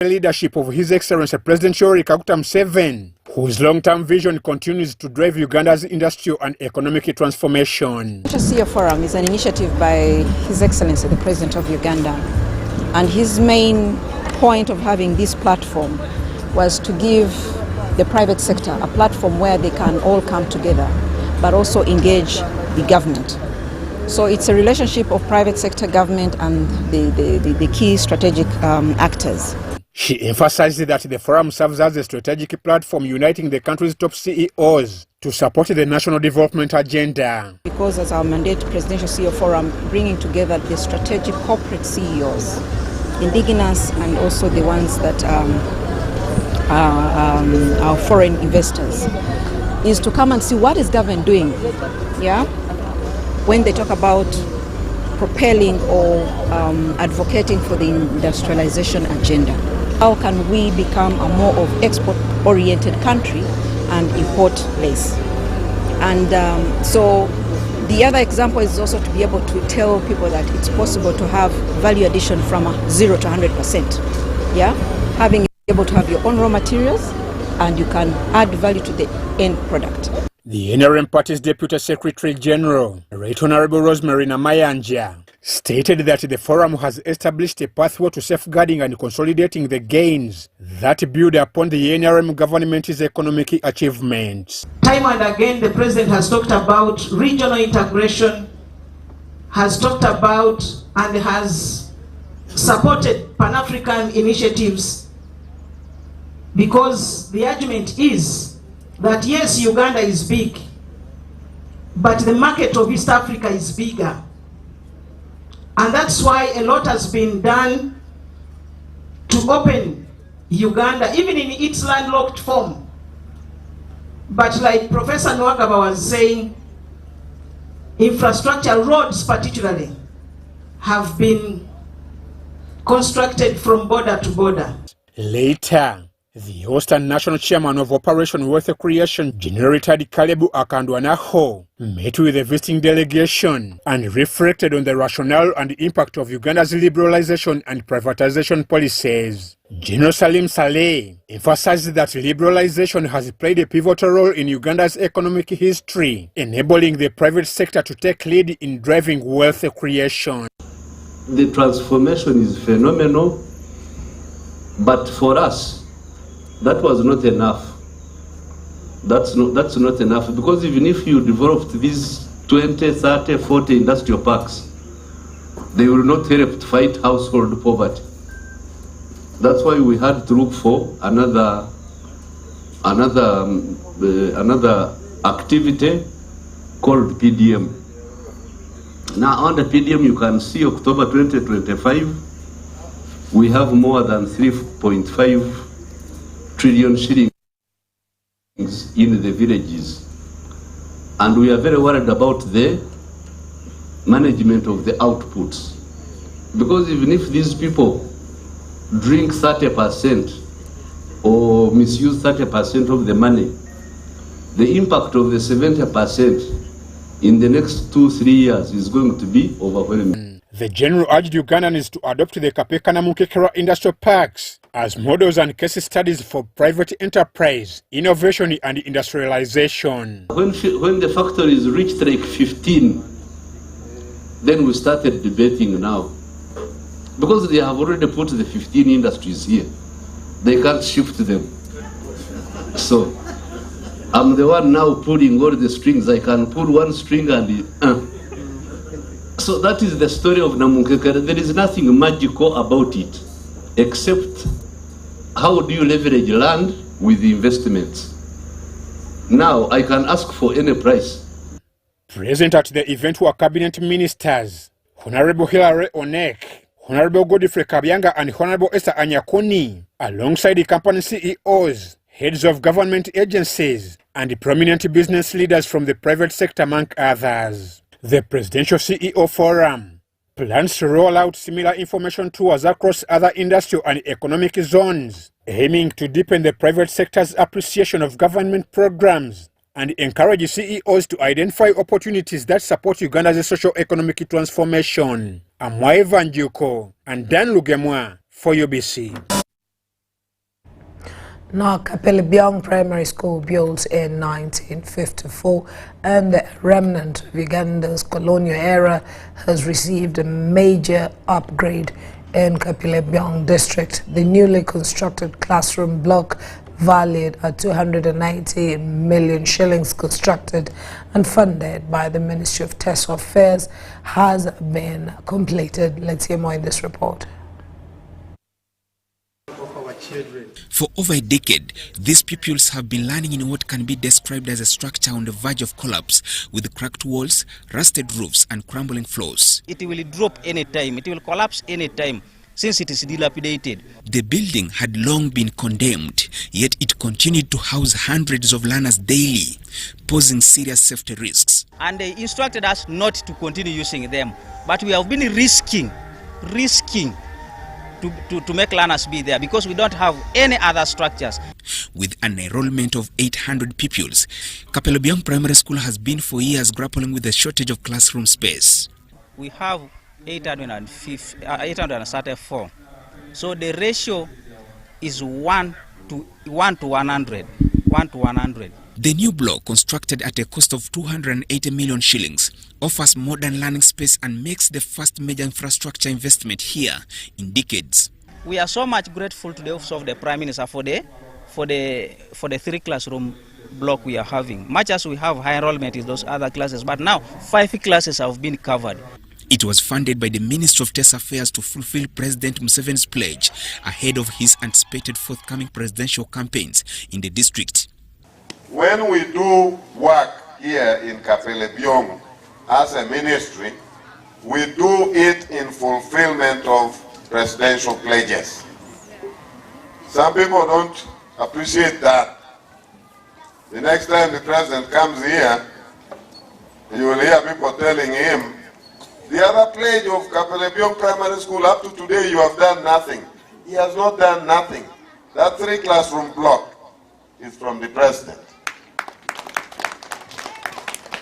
The leadership of His Excellency President Yoweri Kaguta Museveni, whose long-term vision continues to drive Uganda's industrial and economic transformation. The CEO Forum is an initiative by His Excellency the President of Uganda, and his main point of having this platform was to give the private sector a platform where they can all come together, but also engage the government. So it's a relationship of private sector, government, and the key strategic actors. She emphasized that the forum serves as a strategic platform uniting the country's top CEOs to support the national development agenda. Because as our mandate, Presidential CEO Forum, bringing together the strategic corporate CEOs, indigenous and also the ones that are foreign investors, is to come and see what is government doing, when they talk about propelling or advocating for the industrialization agenda. How can we become a more of export-oriented country and import less? And so the other example is also to be able to tell people that it's possible to have value addition from 0 to 100%. Having able to have your own raw materials, and you can add value to the end product. The NRM Party's Deputy Secretary General, Right Honorable Rosemary Namayanja, stated that the forum has established a pathway to safeguarding and consolidating the gains that build upon the NRM government's economic achievements. Time and again, the President has talked about regional integration, has talked about and has supported Pan-African initiatives, because the argument is that yes, Uganda is big, but the market of East Africa is bigger. And that's why a lot has been done to open Uganda, even in its landlocked form. But like Professor Nwagaba was saying, infrastructure, roads particularly, have been constructed from border to border. Later, the host and national chairman of Operation Wealth Creation, General Retired Kalebu Akandwanaho, met with the visiting delegation and reflected on the rationale and impact of Uganda's liberalization and privatization policies. General Salim Saleh emphasized that liberalization has played a pivotal role in Uganda's economic history, enabling the private sector to take lead in driving wealth creation. The transformation is phenomenal, but for us, that was not enough. That's not enough, because even if you developed these 20, 30, 40 industrial parks, they will not help to fight household poverty. That's why we had to look for another activity called PDM. Now under PDM you can see October 2025, we have more than 3.5 trillion shillings in the villages, and we are very worried about the management of the outputs, because even if these people drink 30% or misuse 30% of the money, the impact of the 70% in the next 2-3 years is going to be overwhelming. The General urged Ugandans to adopt the Kapeka na Mukekera industrial parks as models and case studies for private enterprise, innovation and industrialization. When the factories reached like 15, then we started debating now. Because they have already put the 15 industries here, they can't shift them. So I'm the one now pulling all the strings. I can pull one string and So that is the story of Namunkekere. There is nothing magical about it, except how do you leverage land with the investments. Now I can ask for any price. Present at the event were cabinet ministers, Honorable Hilary Onek, Honorable Godfrey Kabyanga and Honorable Esther Anyakoni, alongside the company CEOs, heads of government agencies, and prominent business leaders from the private sector, among others. The Presidential CEO Forum plans to roll out similar information tours across other industrial and economic zones, aiming to deepen the private sector's appreciation of government programs and encourage CEOs to identify opportunities that support Uganda's socio-economic transformation. I'm Waiva Njuko and Dan Lugemwa for UBC. Now, Kapelebyong Primary School, built in 1954 and the remnant of Uganda's colonial era, has received a major upgrade in Kapelebyong district. The newly constructed classroom block, valued at 290 million shillings, constructed and funded by the Ministry of Textile Affairs, has been completed. Let's hear more in this report. For over a decade, these pupils have been learning in what can be described as a structure on the verge of collapse, with cracked walls, rusted roofs and crumbling floors. It will drop any time, it will collapse any time, since it is dilapidated. The building had long been condemned, yet it continued to house hundreds of learners daily, posing serious safety risks. And they instructed us not to continue using them, but we have been risking to make learners be there because we don't have any other structures. With an enrollment of 800 pupils, Kapelebyong Primary School has been for years grappling with the shortage of classroom space. We have 834. So the ratio is 1 to 100. The new block, constructed at a cost of 280 million shillings, offers modern learning space and makes the first major infrastructure investment here in decades. We are so much grateful to the Office of the Prime Minister for the 3 classroom block we are having. Much as we have high enrollment in those other classes, but now 5 classes have been covered. It was funded by the Ministry of Textile Affairs to fulfill President Museveni's pledge ahead of his anticipated forthcoming presidential campaigns in the district. When we do work here in Kapelebyong as a ministry, we do it in fulfillment of presidential pledges. Some people don't appreciate that. The next time the president comes here, you will hear people telling him, the other pledge of Kapelebyong Primary School, up to today you have done nothing. He has not done nothing. That 3 classroom block is from the president.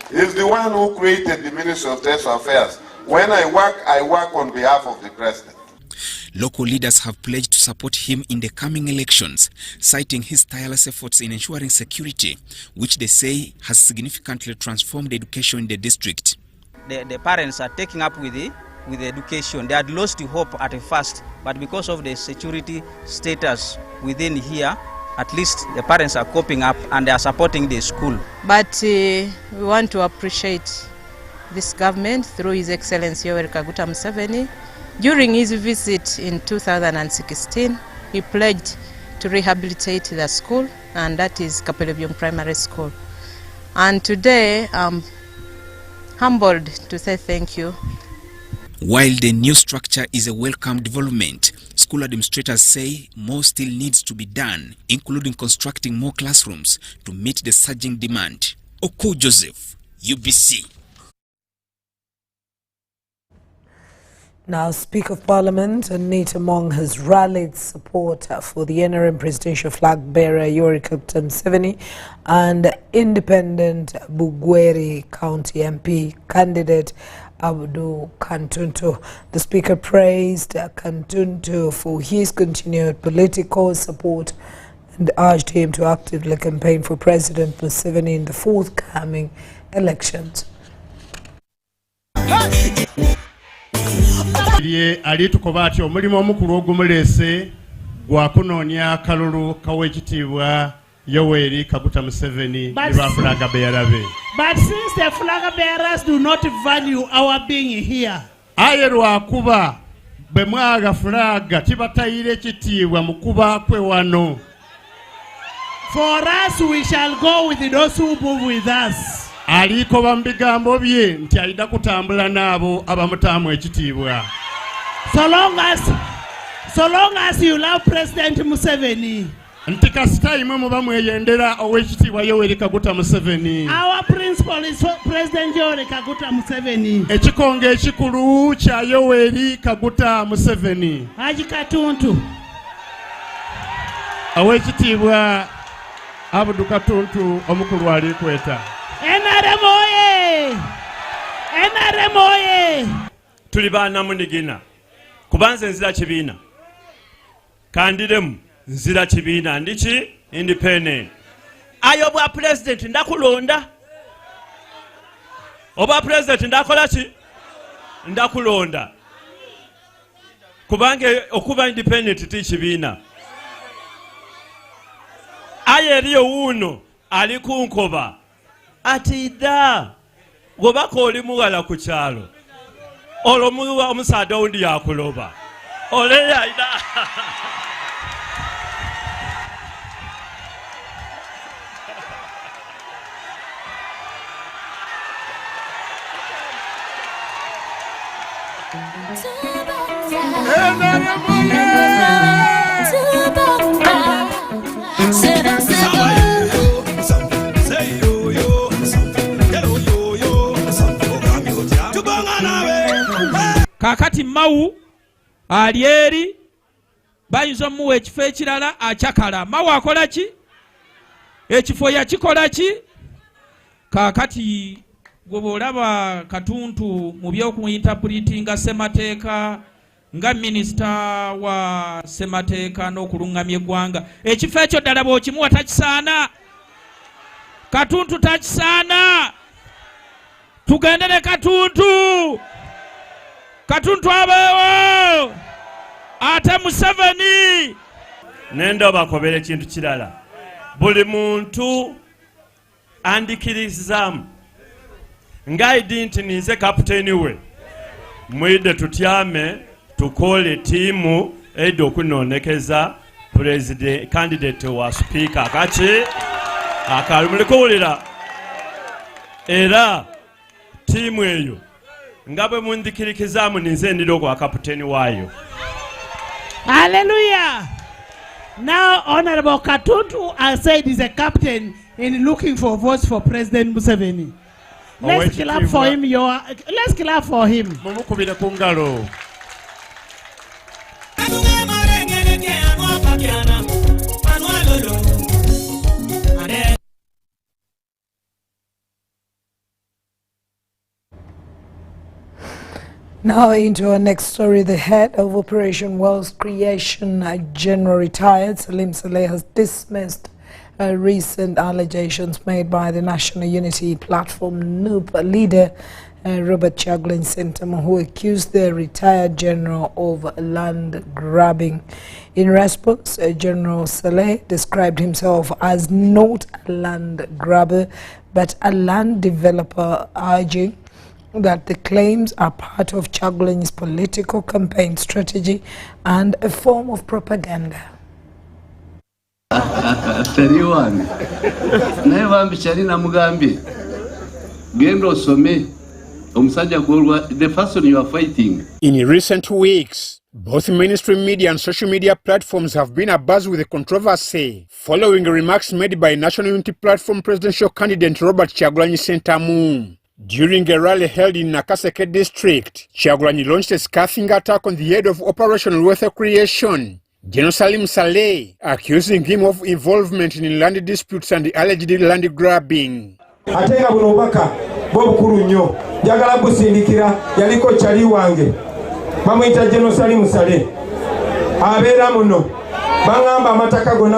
He's the one who created the Ministry of Textile Affairs. When I work on behalf of the president. Local leaders have pledged to support him in the coming elections, citing his tireless efforts in ensuring security, which they say has significantly transformed education in the district. The parents are taking up with the education. They had lost hope at first, but because of the security status within here, at least the parents are coping up and they are supporting the school. But we want to appreciate this government through His Excellency Yoweri Kaguta Museveni. During his visit in 2016, he pledged to rehabilitate the school, and that is Kapelebyong Primary School. And today, I'm humbled to say thank you. While the new structure is a welcome development, school administrators say more still needs to be done, including constructing more classrooms to meet the surging demand. Oko Joseph, UBC. Now, Speaker of Parliament Anita Mong has rallied support for the NRM presidential flag bearer Yoweri Kaguta Museveni and independent Bugweri County MP candidate Abdul Kantuntu. The Speaker praised Kantuntu for his continued political support and urged him to actively campaign for President Museveni in the forthcoming elections. Alitukoba ati omulimu omukulu ogumulese gwa kunoonya akalulu kaw'ekitiibwa Yoweri Kaguta Museveni ne bafulaga beerabe. But since the flag bearers do not value our being here, aye lwakuba bwe mwaga fulaga tibatayire ekitiibwa mu kuba kwe wano. For us we shall go with those who move with us. Aliko bambigambo bye nti alida kutambula nabo abamutamu ekitiibwa. So long as you love President Museveni. Nti kasita imwe muba mweyendera ow'ekitiibwa Yoweri Kaguta Museveni. Our principal is President Yoweri Kaguta Museveni. Ekikonge ekikulu kya Yoweri Kaguta Museveni. Haji Katuntu. Ow'ekitiibwa Abdul Katuntu omukulu alikweta. NRM oye! NRM oye! Tuli baana munigina. Kubanze nzira kibiina. Kandiremu nzira kibiina ndiki independent. Ayo bwa president ndakulonda. Oba president ndakola ki? Ndakulonda. Kubange okuba independent tikibiina. Aye eriyo uno ali kunkoba. Ati da gobako oli muwala ku kyalo. Olwo muwa omusaada ondi yakuloba. Ole yaida. Kakati Mau alieri bayinza muwe ekifo ekirala akyakala. Mau akola ki? Ekifo yakikola ki? Kakati gwe olaba Katuntu mu by'okuinterpretinga ssemateeka nga minisita wa ssemateeka n'okulungamya eggwanga, ekifo ekyo ddala bw'okimuwa takisaana. Katuntu takisaana. Tugende ne Katuntu. Katuntu abeewo. Ate Museveni. Nenda bakobere ekintu kirala. Buli muntu andikirizamu ngaidi nti nize kapiteni we. Mwide tutyame tukole timu edo kunonekeza president candidate wa speaker akachi akalumulikulira era timu eyo ngabe mundikirikizamu nize ndiro kwa kapiteni wayo. Hallelujah. Now Honorable Katuntu has said he's a captain in looking for votes for President Museveni. Let's clap for him. Let's clap for him. Mumukubire kungalo. Now into our next story, the head of Operation Wealth Creation, General retired Salim Saleh, has dismissed recent allegations made by the National Unity Platform NUP leader Robert Chagulanyi Sentamu, who accused the retired general of land grabbing. In response, General Saleh described himself as not a land grabber but a land developer, urging that the claims are part of Chagulanyi's political campaign strategy and a form of propaganda. The person you are fighting. In recent weeks, both mainstream media and social media platforms have been abuzz with the controversy following remarks made by National Unity Platform presidential candidate Robert Chagulanyi Sentamu. During a rally held in Nakaseke district, Chagulanyi launched a scathing attack on the head of Operation Wealth Creation, General Salim Saleh, accusing him of involvement in land disputes and alleged land grabbing. Atenga buno baka bobukuru nnyo njagala busindikira yaliko chali wange bamuyita General Salim Saleh abeera muno bangamba amataka gonna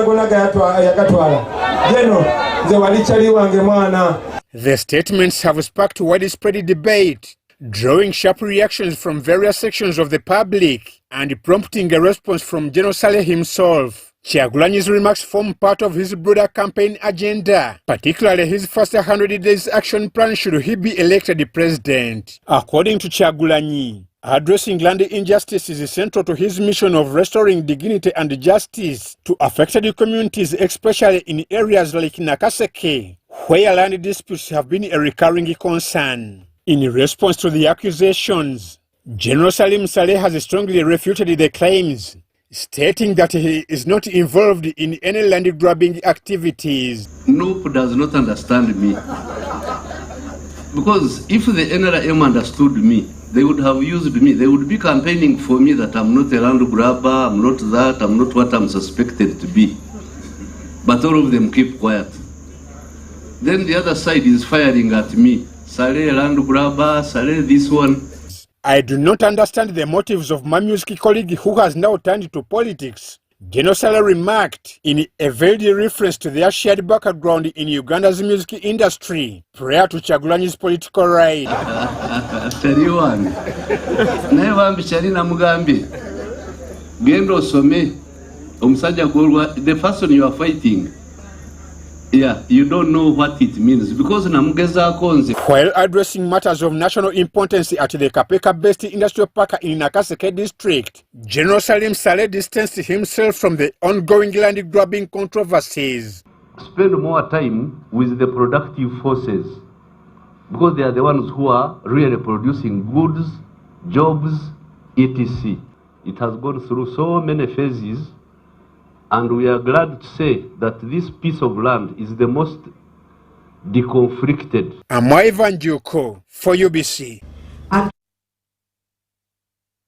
yagatwala jeno nze wali chali wange mwana. The statements have sparked widespread debate, drawing sharp reactions from various sections of the public and prompting a response from General Saleh himself. Chagulanyi's remarks form part of his broader campaign agenda, particularly his first 100 days action plan should he be elected president. According to Chagulanyi, addressing land injustice is central to his mission of restoring dignity and justice to affected communities, especially in areas like Nakaseke, where land disputes have been a recurring concern. In response to the accusations, General Salim Saleh has strongly refuted the claims, stating that he is not involved in any land grabbing activities. NUP does not understand me. Because if the NRM understood me, they would have used me. They would be campaigning for me that I'm not a land grabber, I'm not that, I'm not what I'm suspected to be. But all of them keep quiet. Then the other side is firing at me. Saleh land grabber, Saleh this one. I do not understand the motives of my music colleague who has now turned to politics. General Sale remarked in a veiled reference to their shared background in Uganda's music industry prior to Chagulanyi's political ride. The person you are fighting, yeah, you don't know what it means because while addressing matters of national importance at the Kapeka-based industrial park in Nakaseke district, General Salim Saleh distanced himself from the ongoing land grabbing controversies. Spend more time with the productive forces because they are the ones who are really producing goods, jobs, etc. It has gone through so many phases. And we are glad to say that this piece of land is the most deconflicted. I'm Ivan Juko for UBC.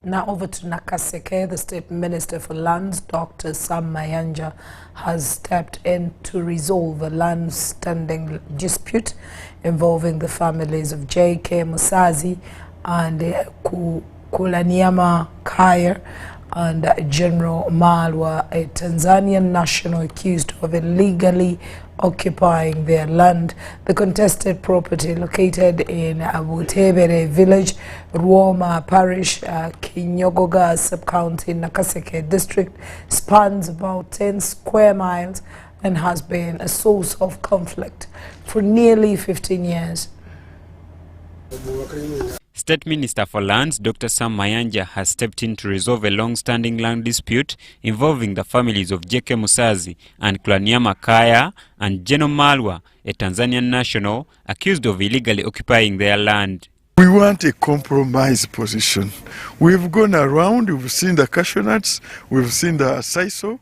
Now over to Nakaseke, the State Minister for Lands, Dr. Sam Mayanja, has stepped in to resolve a land-standing dispute involving the families of J.K. Musazi and Kulaniama Kaya and General Malwa, a Tanzanian national accused of illegally occupying their land. The contested property located in Abutebere village, Ruoma parish, Kinyogoga sub-county, Nakaseke district, spans about 10 square miles and has been a source of conflict for nearly 15 years. State Minister for Lands, Dr. Sam Mayanja, has stepped in to resolve a long-standing land dispute involving the families of J.K. Musazi and Kulaniama Kaya and General Malwa, a Tanzanian national accused of illegally occupying their land. We want a compromise position. We've gone around, we've seen the cashew nuts, we've seen the sisal,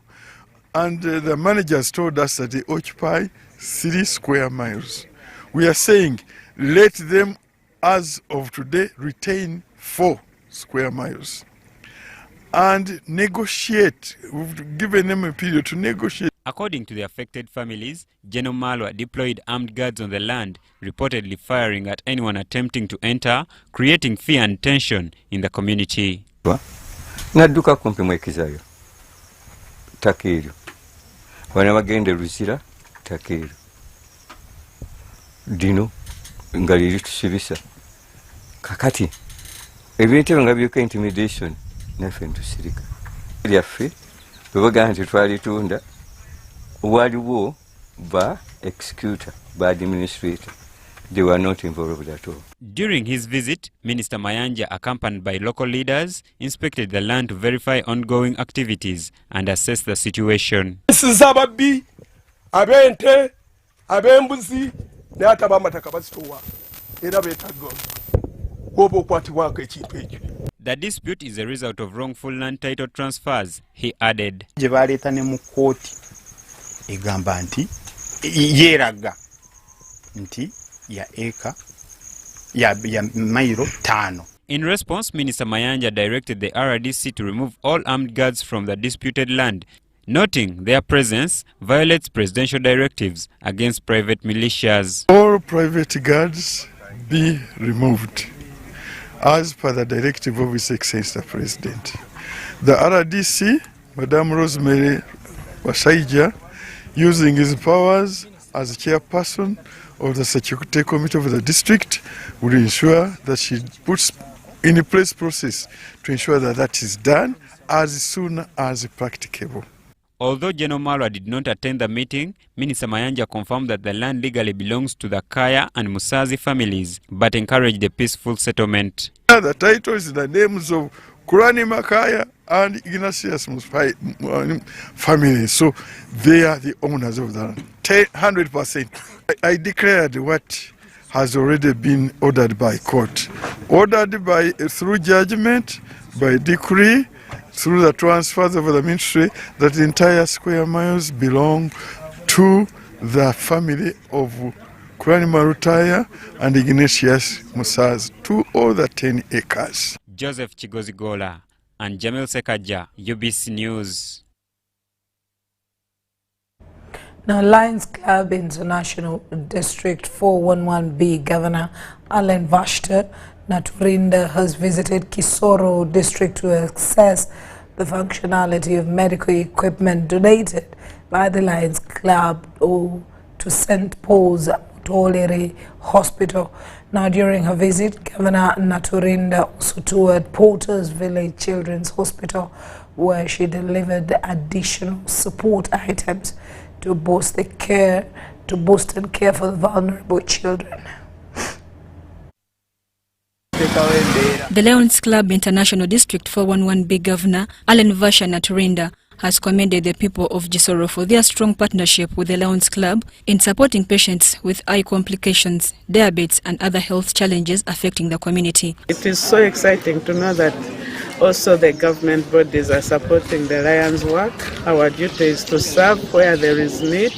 and the managers told us that they occupy 3 square miles. We are saying, let them, as of today, retain 4 square miles and negotiate. We've given them a period to negotiate. According to the affected families, General Malwa deployed armed guards on the land, reportedly firing at anyone attempting to enter, creating fear and tension in the community. Naduka kumpi mwekizayo takiru wana bagende Luzira takiru dino ngaliri tusibisa kakati ebintu nga byuka intimidation nafe ntusirika lyaffe bebaga nti twalitunda waliwo ba executor ba administrator. They were not involved at all. During his visit, Minister Mayanja, accompanied by local leaders, inspected the land to verify ongoing activities and assess the situation. Sababi abente abembuzi n'ata bamataka basitowa era betaggo obo kwati wako ekintu ekyo. The dispute is a result of wrongful land title transfers, he added. Je baleeta ne mu kooti egamba nti yeeraga nti ya eka ya mailo 5. In response, Minister Mayanja directed the RDC to remove all armed guards from the disputed land, noting their presence violates presidential directives against private militias. All private guards be removed as per the directive of His Excellency the President. The RDC, Madame Rosemary Wasaija, using his powers as chairperson of the Security Committee of the district, will ensure that she puts in place process to ensure that that is done as soon as practicable. Although General Malwa did not attend the meeting, Minister Mayanja confirmed that the land legally belongs to the Kaya and Musazi families, but encouraged a peaceful settlement. The title is the names of Kurani Makaya and Ignatius family, so they are the owners of the land, 100%. I declared what has already been ordered by court, ordered by through judgment, by decree, through the transfers of the ministry, that the entire square miles belong to the family of Kurani Marutaya and Ignatius Musaz, to all the 10 acres. Joseph Chigozigola and Jamil Sekaja, UBC News. Now, Lions Club International District 411B Governor Alan Vashta Naturinda has visited Kisoro district to assess the functionality of medical equipment donated by the Lions Club to St. Paul's Mutolere Hospital. Now, during her visit, Governor Naturinda also toured Porter's Village Children's Hospital, where she delivered additional support items to boost and care for the vulnerable children. The Lions Club International District 411B Governor Allen Vasha Naturinda has commended the people of Gisoro for their strong partnership with the Lions Club in supporting patients with eye complications, diabetes and other health challenges affecting the community. It is so exciting to know that also the government bodies are supporting the Lions work. Our duty is to serve where there is need.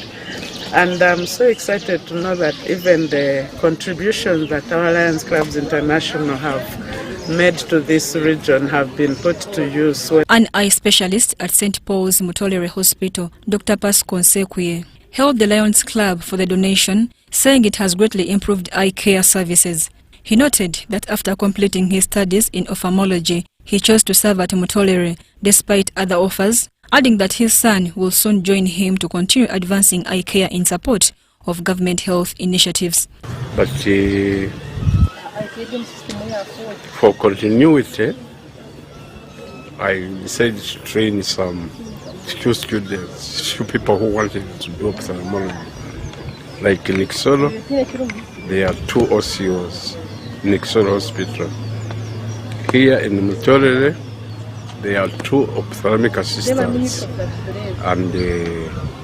And I'm so excited to know that even the contributions that our Lions Clubs International have made to this region have been put to use. An eye specialist at St. Paul's Mutolere Hospital, Dr. Pasco Nsekwe, hailed the Lions Club for the donation, saying it has greatly improved eye care services. He noted that after completing his studies in ophthalmology, he chose to serve at Mutolere despite other offers, adding that his son will soon join him to continue advancing eye care in support of government health initiatives. But for continuity, I decided to train few students, few people who wanted to do ophthalmology. Like in Nixolo, there are 2 OCOs in Nixolo Hospital. Here in Mutolere, there are 2 ophthalmic assistants and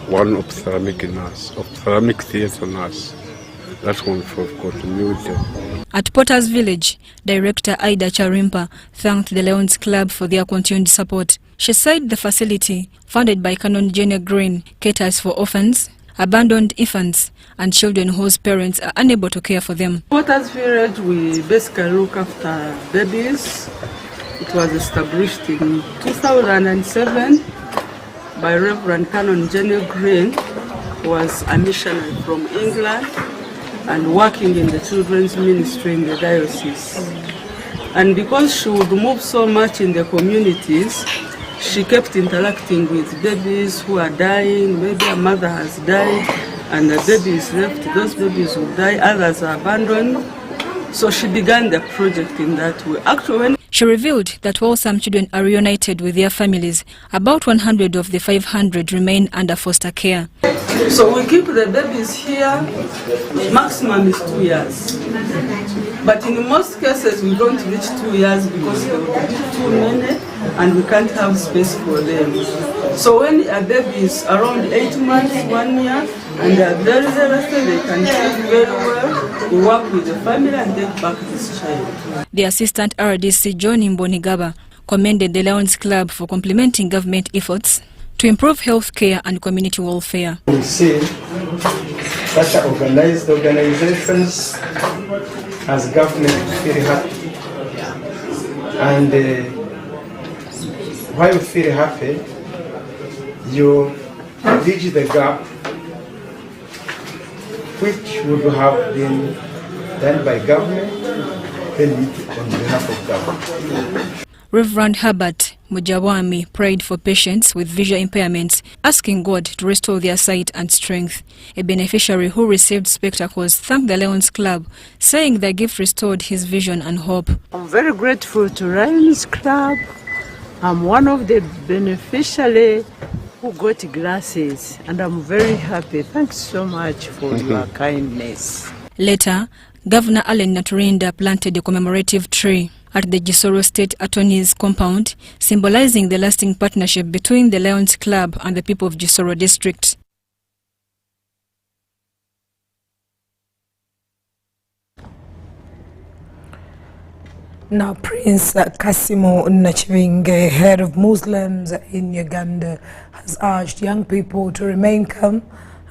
1 ophthalmic nurse, ophthalmic theatre nurse. That's one for continuity. At Potter's Village, Director Ida Charimpa thanked the Lions Club for their continued support. She said the facility, funded by Canon Jenny Green, caters for orphans, abandoned infants, and children whose parents are unable to care for them. Potter's Village, we basically look after babies. It was established in 2007 by Reverend Canon Jenny Green, who was a missionary from England and working in the children's ministry in the diocese. And because she would move so much in the communities, she kept interacting with babies who are dying. Maybe a mother has died and the baby is left. Those babies will die, others are abandoned. So she began the project in that way. Actually, she revealed that while some children are reunited with their families, about 100 of the 500 remain under foster care. So we keep the babies here, maximum is 2 years. But in most cases we don't reach 2 years because there will be too many and we can't have space for them. So when a baby is around 8 months, 1 year, and they are very rested, they can treat very well, we work with the family and take back this child. The Assistant RDC John Mbonigaba commended the Lions Club for complementing government efforts to improve health care and community welfare. We see such organized organizations as government feel happy. And while you feel happy, you bridge the gap which would have been done by government, then on behalf of government. Reverend Herbert Mujawami prayed for patients with visual impairments, asking God to restore their sight and strength. A beneficiary who received spectacles thanked the Lions Club, saying their gift restored his vision and hope. I'm very grateful to Lions Club. I'm one of the beneficiaries who got glasses, and I'm very happy. Thanks so much for your kindness. Later, Governor Allen Naturinda planted a commemorative tree at the Gisoro State Attorney's compound, symbolizing the lasting partnership between the Lions Club and the people of Gisoro District. Now, Prince Kasimo Nachivinge, head of Muslims in Uganda, has urged young people to remain calm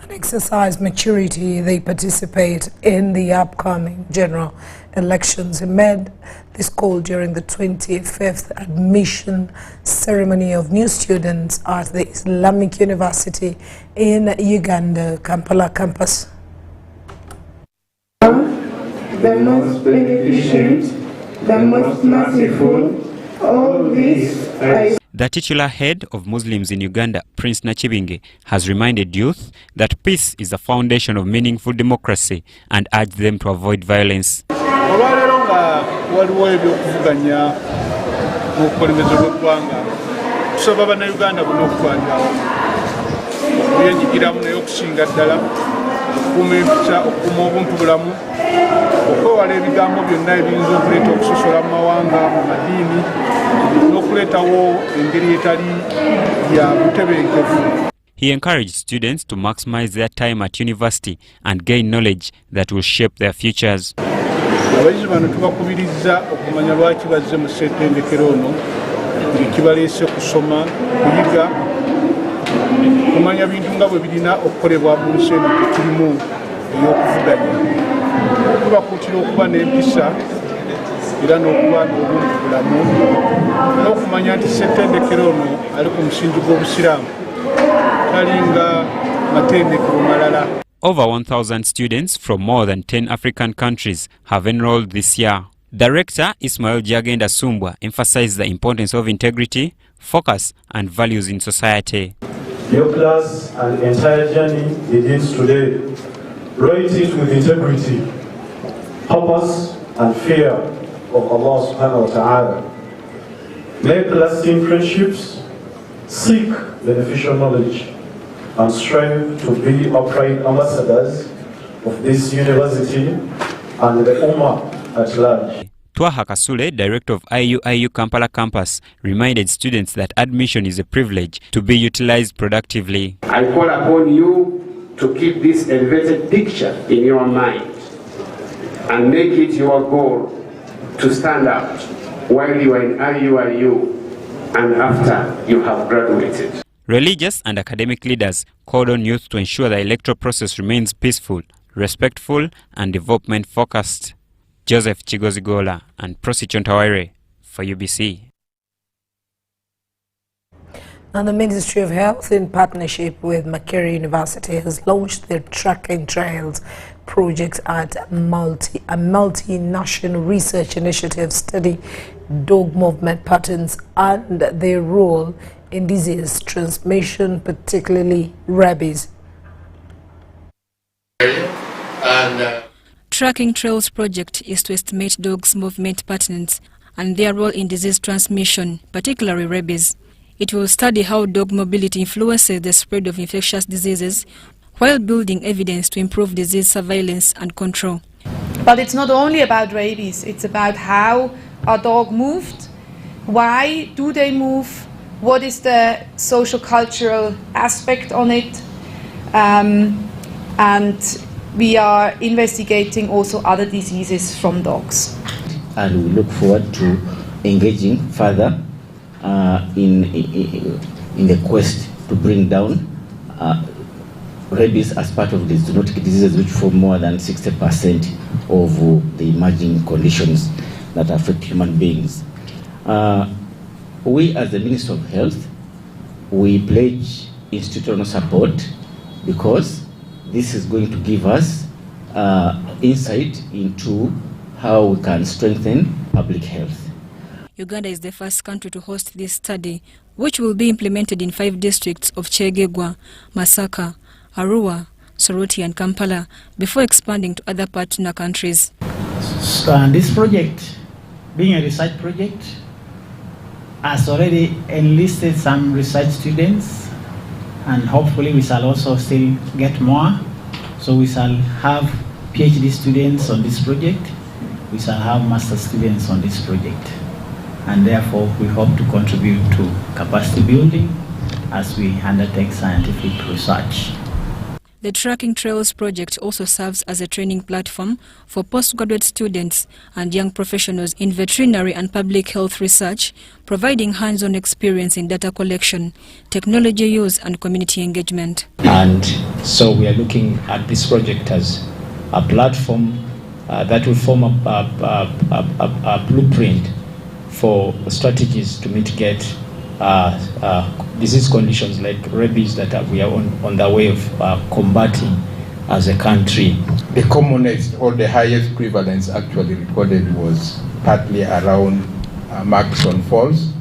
and exercise maturity. They participate in the upcoming general elections. He made this call during the 25th admission ceremony of new students at the Islamic University in Uganda, Kampala campus. The most beneficent, the most merciful, all this I... The titular head of Muslims in Uganda, Prince Nachibinge, has reminded youth that peace is the foundation of meaningful democracy and urged them to avoid violence. okwewala ebigambo byonna ebiyinza okuleeta okusosola mu mawanga mu madiini n'okuleetawo engeri etali ya butebenkevu. He encouraged students to maximize their time at university and gain knowledge that will shape their futures. Abayizi bano tubakubiriza okumanya lwaki bazze mu ssettendekero ono, ekibaleese kusoma, kuyiga, kumanya bintu nga bwe birina okukolebwa mu nsi eno tekirimu ey'okuvuganya. Tubakuutira okuba n'empisa era n'okuba n'obuntubulamu n'okumanya nti ssettendekero ono ali ku musingi gw'obusiraamu talinga matendekero malala. Over 1,000 students from more than 10 African countries have enrolled this year. Director Ismail Jagenda Sumbwa emphasized the importance of integrity, focus and values in society. Your class and entire journey begins today. Write it with integrity, purpose and fear of Allah subhanahu wa ta'ala. Make lasting friendships, seek beneficial knowledge, and strive to be upright ambassadors of this university and the Ummah at large. Twaha Kasule, director of IUIU Kampala campus, reminded students that admission is a privilege to be utilized productively. I call upon you to keep this elevated picture in your mind and make it your goal to stand out while you are in IUIU and after you have graduated. Religious and academic leaders called on youth to ensure the electoral process remains peaceful, respectful and development focused. Joseph Chigozigola and Prosi Chontawaire for UBC. And the Ministry of Health, in partnership with Makerere University, has launched the Tracking Trails project at a multinational research initiative study dog movement patterns and their role in disease transmission, particularly rabies. Tracking Trails project is to estimate dogs' movement patterns and their role in disease transmission, particularly rabies. It will study how dog mobility influences the spread of infectious diseases while building evidence to improve disease surveillance and control. But it's not only about rabies, it's about how our dog moved, why do they move, what is the social cultural aspect on it, and we are investigating also other diseases from dogs. And we look forward to engaging further in the quest to bring down rabies as part of the zoonotic diseases, which form more than 60% of the emerging conditions that affect human beings. We, as the Minister of Health, we pledge institutional support because this is going to give us insight into how we can strengthen public health. Uganda is the first country to host this study, which will be implemented in 5 districts of Kyegegwa, Masaka, Arua, Soroti and Kampala, before expanding to other partner countries. So, this project, being a research project, has already enlisted some research students, and hopefully we shall also still get more. So we shall have PhD students on this project, we shall have master students on this project, and therefore we hope to contribute to capacity building as we undertake scientific research. The Tracking Trails project also serves as a training platform for postgraduate students and young professionals in veterinary and public health research, providing hands-on experience in data collection, technology use and community engagement. And so we are looking at this project as a platform that will form a blueprint for strategies to mitigate disease conditions like rabies that we are on the way of combating as a country. The commonest or the highest prevalence actually recorded was partly around Markson Falls,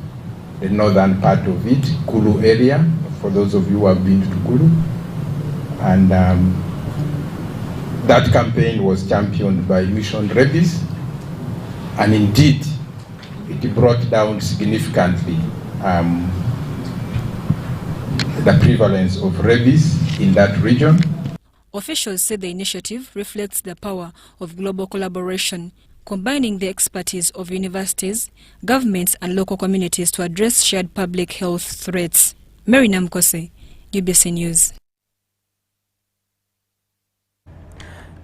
the northern part of it, Kulu area, for those of you who have been to Kulu. And that campaign was championed by Mission Rabies, and indeed it brought down significantly the prevalence of rabies in that region. Officials say the initiative reflects the power of global collaboration, combining the expertise of universities, governments and local communities to address shared public health threats. Mary Namkose, UBC News.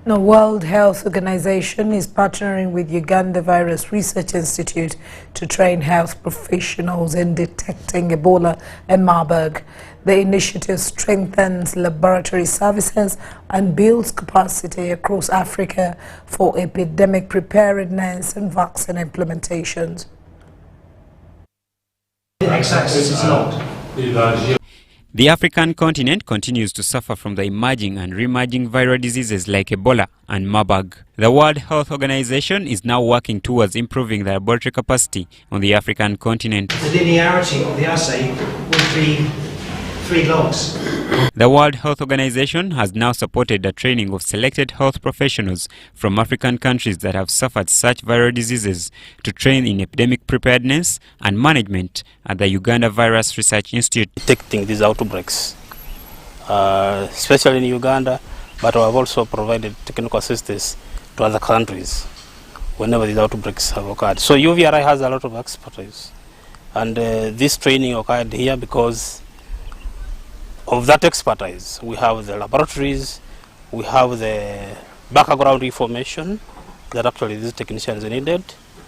The World Health Organization is partnering with Uganda Virus Research Institute to train health professionals in detecting Ebola and Marburg. The initiative strengthens laboratory services and builds capacity across Africa for epidemic preparedness and vaccine implementations. The African continent continues to suffer from the emerging and re-emerging viral diseases like Ebola and Marburg. The World Health Organization is now working towards improving the laboratory capacity on the African continent. The linearity of the assay would be 3 logs. The World Health Organization has now supported the training of selected health professionals from African countries that have suffered such viral diseases to train in epidemic preparedness and management at the Uganda Virus Research Institute. Detecting these outbreaks, especially in Uganda, but we have also provided technical assistance to other countries whenever these outbreaks have occurred. So UVRI has a lot of expertise, and this training occurred here because of that expertise. We have the laboratories, we have the background information that actually these technicians needed.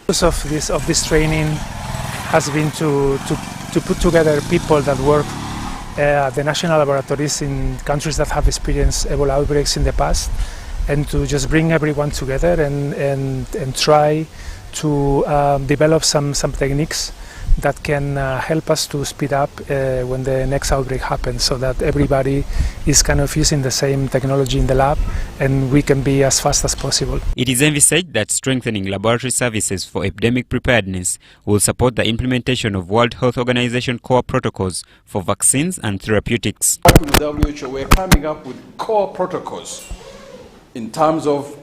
The purpose of this training has been to put together people that work at the national laboratories in countries that have experienced Ebola outbreaks in the past, and to just bring everyone together and try to develop some techniques that can help us to speed up when the next outbreak happens, so that everybody is kind of using the same technology in the lab and we can be as fast as possible. It is envisaged that strengthening laboratory services for epidemic preparedness will support the implementation of World Health Organization core protocols for vaccines and therapeutics. Working with WHO, we're coming up with core protocols in terms of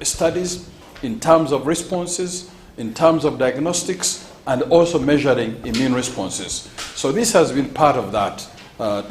studies, in terms of responses, in terms of diagnostics, and also measuring immune responses. So this has been part of that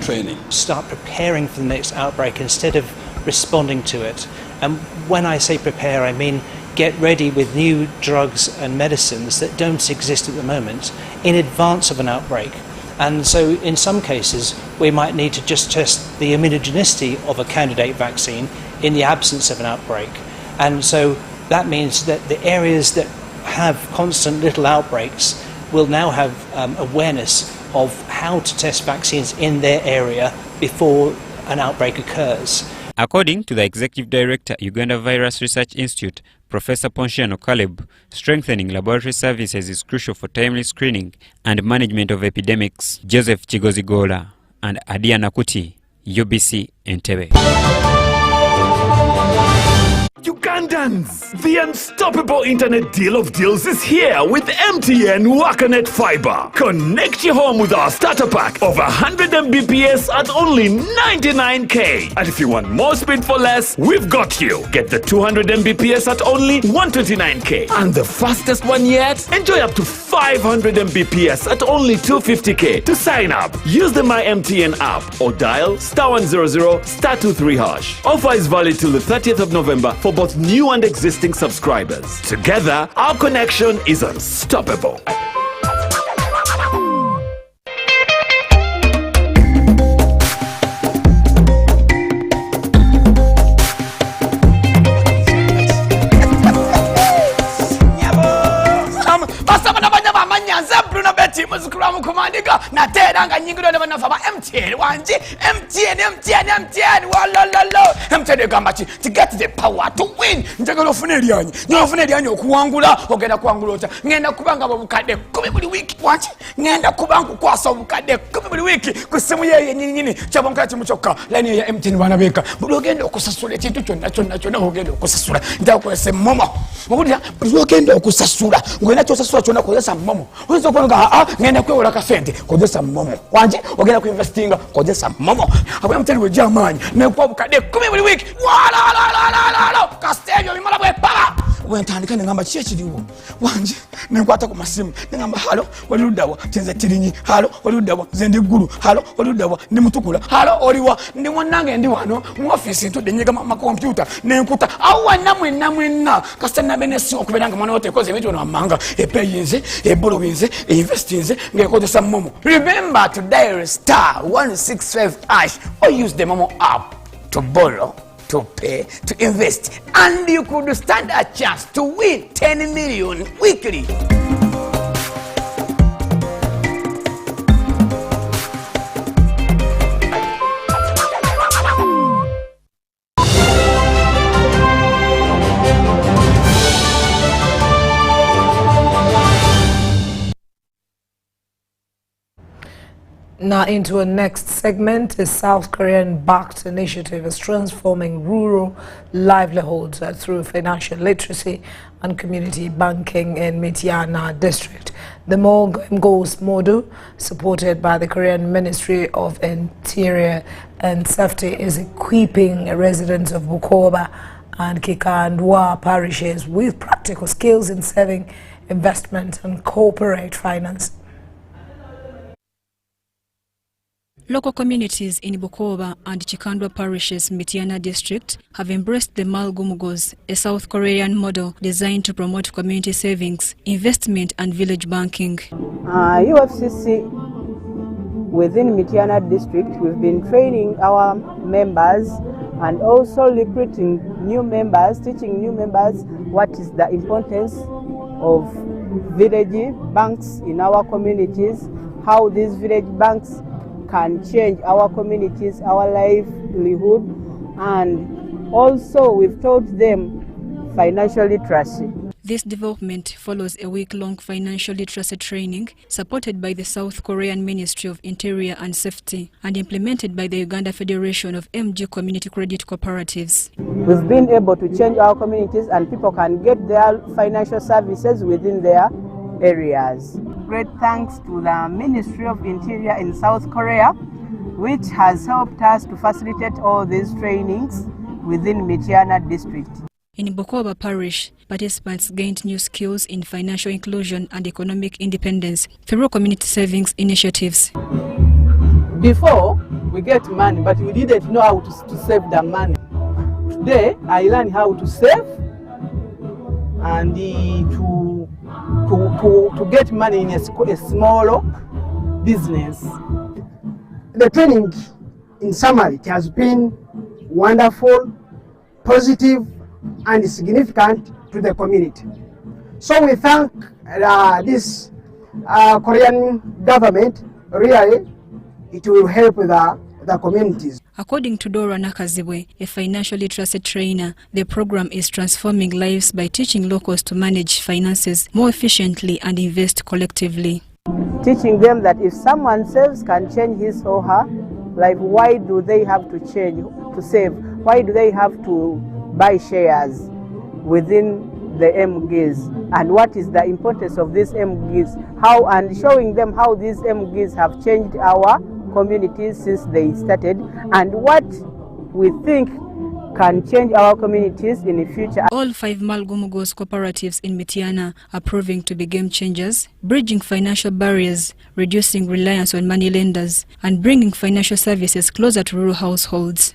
training. Start preparing for the next outbreak instead of responding to it. And when I say prepare, I mean get ready with new drugs and medicines that don't exist at the moment in advance of an outbreak. And so in some cases, we might need to just test the immunogenicity of a candidate vaccine in the absence of an outbreak. And so that means that the areas that have constant little outbreaks will now have awareness of how to test vaccines in their area before an outbreak occurs. According to the Executive Director, Uganda Virus Research Institute, Professor Ponciano Caleb, strengthening laboratory services is crucial for timely screening and management of epidemics. Joseph Chigozigola and Adia Nakuti, UBC Entebbe. Ugandans, the unstoppable internet deal of deals is here with MTN Wakanet Fiber. Connect your home with our starter pack of 100 Mbps at only 99k. And if you want more speed for less, we've got you. Get the 200 Mbps at only 129k. And the fastest one yet? Enjoy up to 500 Mbps at only 250k. To sign up, use the My MTN app or dial *100 *23#. Offer is valid till the 30th of November for both new and existing subscribers. Together, our connection is unstoppable. MTN MTN, walala. MTN gambachi to get the power to win. Njagalo funeriani. No funeriani okuangula, ogenda kuangulota. Ngenda kubanga babukade 10 buli wiki. Watch. Ngenda kubangu kwasa bukade 10 buli wiki. Kusimu ye nyinyi chabonka chimuchoka. Line ya MTN banabeka. Buli ogenda okusasula ekintu kyonna ogenda okusasula. Ndakwese momo. Mubulira buli ogenda okusasula. Ngenda kyosasula kyonna kozesa momo. Oyinza kwanga ngenda kwewola kasente kozesa momo. Wanje ogenda kuinvestinga kozesa momo. Abo MTN wejamanyi nekwa bukade 10 buli wiki. Wala kastejo bimala bwe pala. Wentandika ngamba kyekiriwo. Wanje nenkwata ku masimu ngamba halo walirudawa tenze tirinyi halo walirudawa zende gulu halo walirudawa ndi mutukula halo oliwa ndi mwanange ndi wano mu office ntudde nyega ma computer nenkuta awa namwe kasta na benesi okubelanga mwana wote koze ebintu amanga epeyinze ebolowinze investinze ngekozesa momo. Remember to dial *165# or use the Momo app to borrow, to pay, to invest, and you could stand a chance to win 10 million weekly. Now into our next segment, a South Korean-backed initiative is transforming rural livelihoods through financial literacy and community banking in Mitiana district. The Ghost model, supported by the Korean Ministry of Interior and Safety, is equipping residents of Bukoba and Kikandwa parishes with practical skills in saving, investment and corporate finance. Local communities in Bukoba and Chikandwa parishes, Mitiana district, have embraced the Malgumugos, a South Korean model designed to promote community savings, investment and village banking. UFCC within Mitiana district, we've been training our members and also recruiting new members, teaching new members what is the importance of village banks in our communities, how these village banks can change our communities, our livelihood, and also we've taught them financial literacy. This development follows a week-long financial literacy training supported by the South Korean Ministry of Interior and Safety and implemented by the Uganda Federation of MG Community Credit Cooperatives. We've been able to change our communities and people can get their financial services within their areas. Great thanks to the Ministry of Interior in South Korea, which has helped us to facilitate all these trainings within Mitiana district. In Bukoba parish, participants gained new skills in financial inclusion and economic independence through community savings initiatives. Before, we get money, but we didn't know how to save the money. Today, I learned how to save and to get money in a small business. The training, in summary, it has been wonderful, positive, and significant to the community. So we thank this Korean government. Really, it will help the communities. According to Dora Nakazibwe, a financial literacy trainer, the program is transforming lives by teaching locals to manage finances more efficiently and invest collectively. Teaching them that if someone saves, can change his or her life, why do they have to change to save? Why do they have to buy shares within the MGs? And what is the importance of these MGs? How, and showing them how these MGs have changed our communities since they started, and what we think can change our communities in the future. All 5 Malgumugos cooperatives in Mitiana are proving to be game changers, bridging financial barriers, reducing reliance on money lenders, and bringing financial services closer to rural households.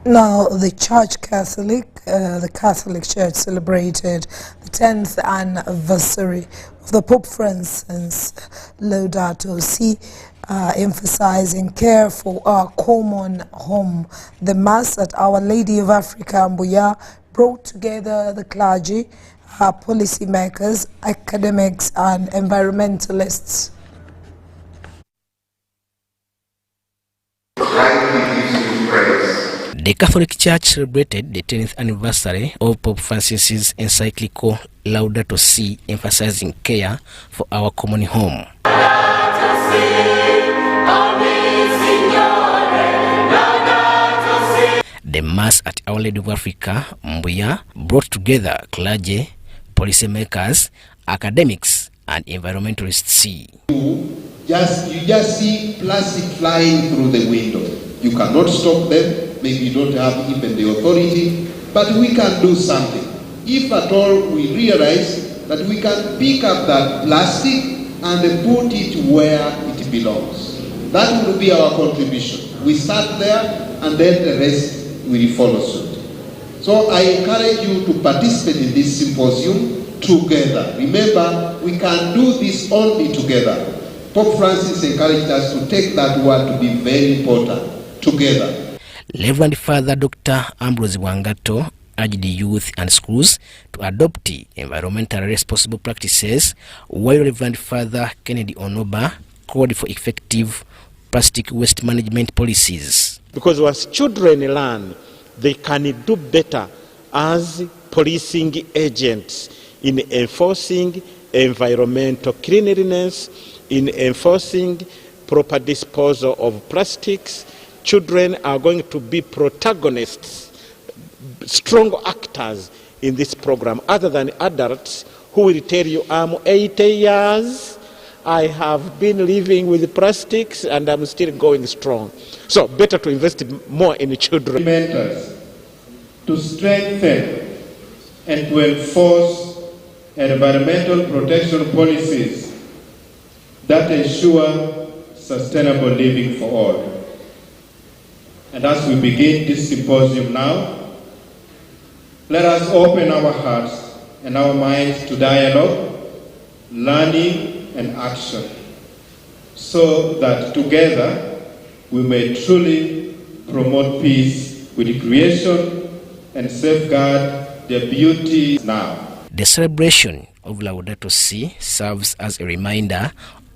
Now, the Catholic Church celebrated the 10th anniversary of the Pope Francis Laudato Si, emphasizing care for our common home. The Mass at Our Lady of Africa, Mbuya, brought together the clergy are policymakers, academics, and environmentalists. The Catholic Church celebrated the 10th anniversary of Pope Francis's encyclical Laudato Si, emphasizing care for our common home. The Mass at Our Lady of Africa, Mbuya, brought together clergy, policymakers, academics, and environmentalists. You just see plastic flying through the window. You cannot stop them, maybe you don't have even the authority, but we can do something. If at all we realize that we can pick up that plastic and put it where it belongs. That will be our contribution. We start there and then the rest will follow suit. So I encourage you to participate in this symposium together. Remember, we can do this only together. Pope Francis encouraged us to take that word to be very important, together. Reverend Father Dr. Ambrose Wangato urged the youth and schools to adopt environmentally responsible practices, while Reverend Father Kennedy Onoba called for effective plastic waste management policies. Because once children learn, they can do better as policing agents in enforcing environmental cleanliness, in enforcing proper disposal of plastics. Children are going to be protagonists, strong actors in this program, other than adults who will tell you, I'm 80 years, I have been living with plastics and I'm still going strong. So better to invest more in children. Mentors to strengthen and to enforce environmental protection policies that ensure sustainable living for all. And as we begin this symposium now, let us open our hearts and our minds to dialogue, learning, and action, so that together we may truly promote peace with creation and safeguard their beauty now. The celebration of Laudato Si serves as a reminder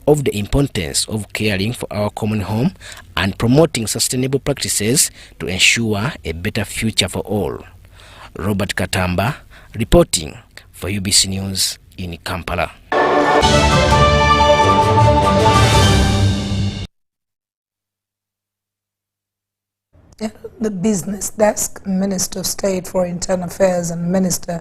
of the importance of caring for our common home and promoting sustainable practices to ensure a better future for all. Robert Katamba reporting for UBC News in Kampala. The Business Desk, Minister of State for Internal Affairs and Minister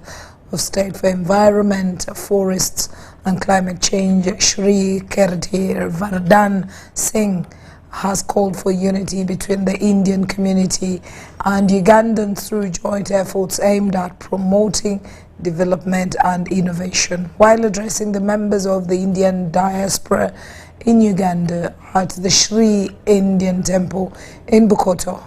of State for Environment, Forests and Climate Change, Shri Kirti Vardhan Singh, has called for unity between the Indian community and Ugandans through joint efforts aimed at promoting development and innovation. While addressing the members of the Indian diaspora in Uganda at the Sri Indian Temple in Bukoto.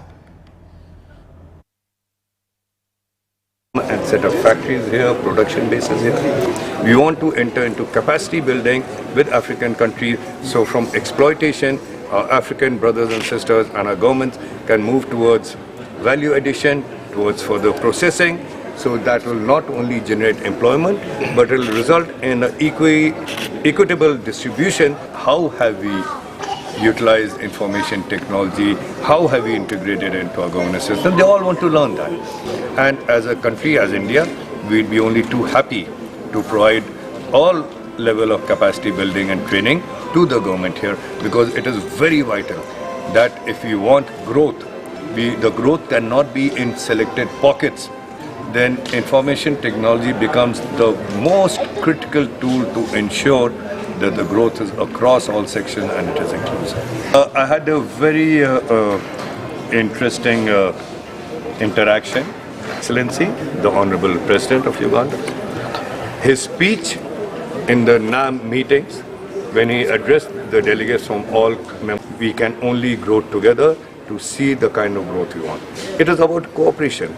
And set up factories here, production bases here. We want to enter into capacity building with African countries, so from exploitation, our African brothers and sisters and our governments can move towards value addition, towards further processing, so that will not only generate employment, but it will result in an equitable distribution. How have we utilized information technology? How have we integrated it into our governance system? They all want to learn that. And as a country, as India, we'd be only too happy to provide all level of capacity building and training to the government here, because it is very vital that if we want growth, the growth cannot be in selected pockets. Then information technology becomes the most critical tool to ensure that the growth is across all sections and it is inclusive. I had a very interesting interaction. Excellency, the Honorable President of Uganda, his speech in the NAM meetings, when he addressed the delegates from all members, we can only grow together to see the kind of growth we want. It is about cooperation.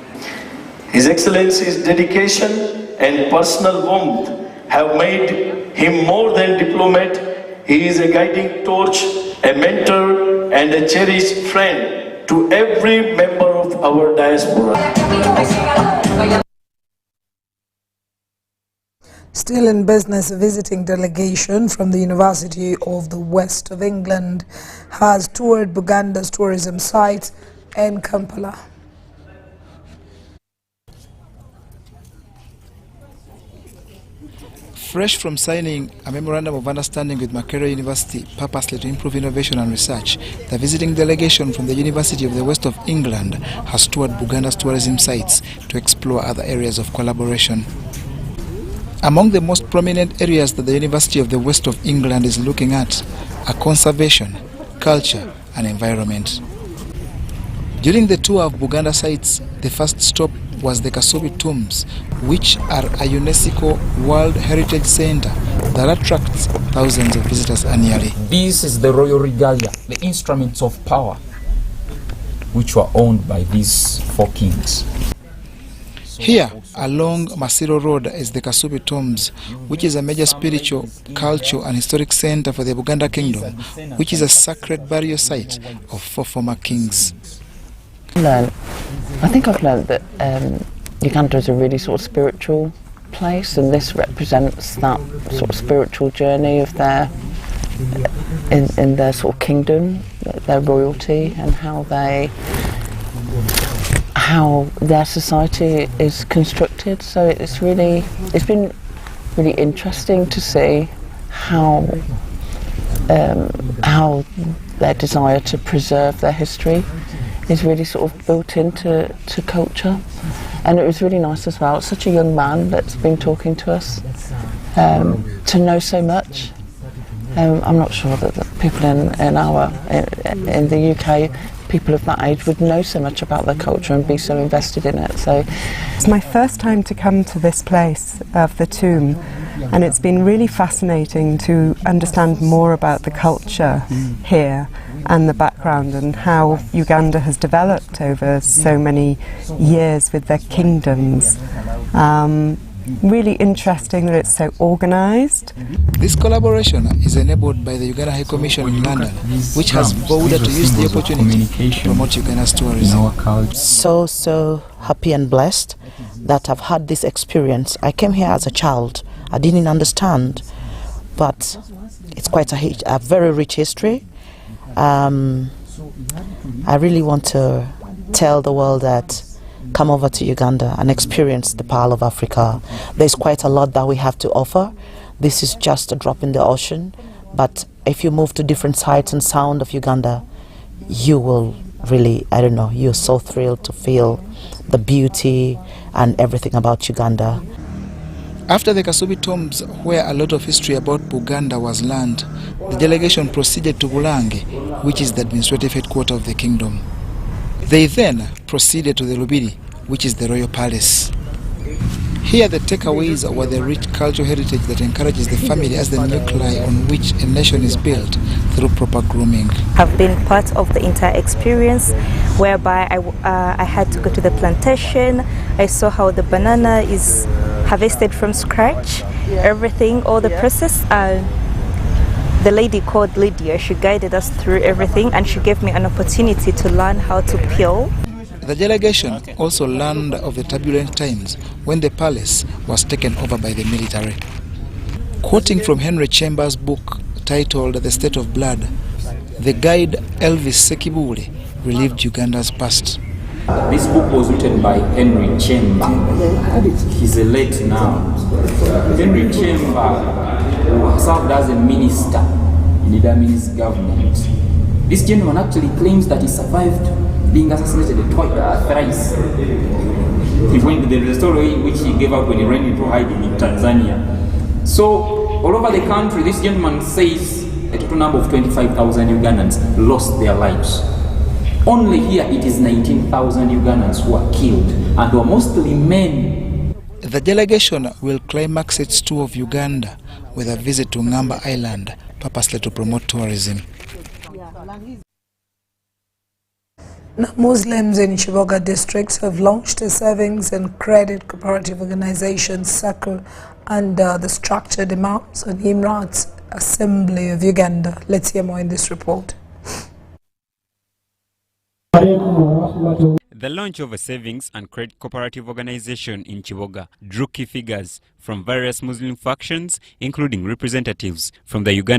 His Excellency's dedication and personal warmth have made him more than diplomat. He is a guiding torch, a mentor, and a cherished friend to every member of our diaspora. Still in business, a visiting delegation from the University of the West of England has toured Buganda's tourism sites in Kampala. Fresh from signing a memorandum of understanding with Makerere University purposely to improve innovation and research, the visiting delegation from the University of the West of England has toured Buganda's tourism sites to explore other areas of collaboration. Among the most prominent areas that the University of the West of England is looking at are conservation, culture and environment. During the tour of Buganda sites, the first stop was the Kasubi Tombs, which are a UNESCO World Heritage Center that attracts thousands of visitors annually. This is the royal regalia, the instruments of power, which were owned by these four kings. Here, along Masiro Road, is the Kasubi Tombs, which is a major spiritual, cultural and historic center for the Buganda Kingdom, which is a sacred burial site of four former kings. I think I've learned that Uganda is a really sort of spiritual place, and this represents that sort of spiritual journey of their in their sort of kingdom, their royalty, and how their society is constructed. So it's been really interesting to see how their desire to preserve their history is really sort of built into culture. And it was really nice as well. It's such a young man that's been talking to us, to know so much. I'm not sure that the people in the UK, people of that age, would know so much about their culture and be so invested in it. So it's my first time to come to this place of the tomb, and it's been really fascinating to understand more about the culture here and the background and how Uganda has developed over so many years with their kingdoms. Really interesting that it's so organised. This collaboration is enabled by the Uganda High Commission in London, which has vowed to use the opportunity to promote Uganda's tourism. So happy and blessed that I've had this experience. I came here as a child. I didn't understand, but it's quite a very rich history. I really want to tell the world that come over to Uganda and experience the Pearl of Africa. There's quite a lot that we have to offer. This is just a drop in the ocean, but if you move to different sights and sound of Uganda, you will really, you're so thrilled to feel the beauty and everything about Uganda. After the Kasubi Tombs, where a lot of history about Buganda was learned, the delegation proceeded to Bulange, which is the administrative headquarters of the kingdom. They then proceeded to the Lubiri, which is the royal palace. Here the takeaways were the rich cultural heritage that encourages the family as the nuclei on which a nation is built through proper grooming. I've been part of the entire experience, whereby I had to go to the plantation. I saw how the banana is harvested from scratch, everything, all the process. The lady called Lydia, she guided us through everything, and she gave me an opportunity to learn how to peel. The delegation also learned of the turbulent times when the palace was taken over by the military. Quoting from Henry Chambers' book titled The State of Blood, the guide Elvis Sekibule relived Uganda's past. This book was written by Henry Chambers. He's late now. Henry Chambers served as a minister in Idi Amin's government. This gentleman actually claims that he survived being assassinated thrice. There is a story which he gave up when he ran into hiding in Tanzania. So all over the country, this gentleman says a total number of 25,000 Ugandans lost their lives. Only here it is 19,000 Ugandans who are killed, and were mostly men. The delegation will climax its tour of Uganda with a visit to Ngamba Island, purposely to promote tourism. Now, Muslims in Chiboga districts have launched a savings and credit cooperative organization circle under the structured imams and Imrats Assembly of Uganda. Let's hear more in this report. The launch of a savings and credit cooperative organization in Chiboga drew key figures from various Muslim factions, including representatives from the Uganda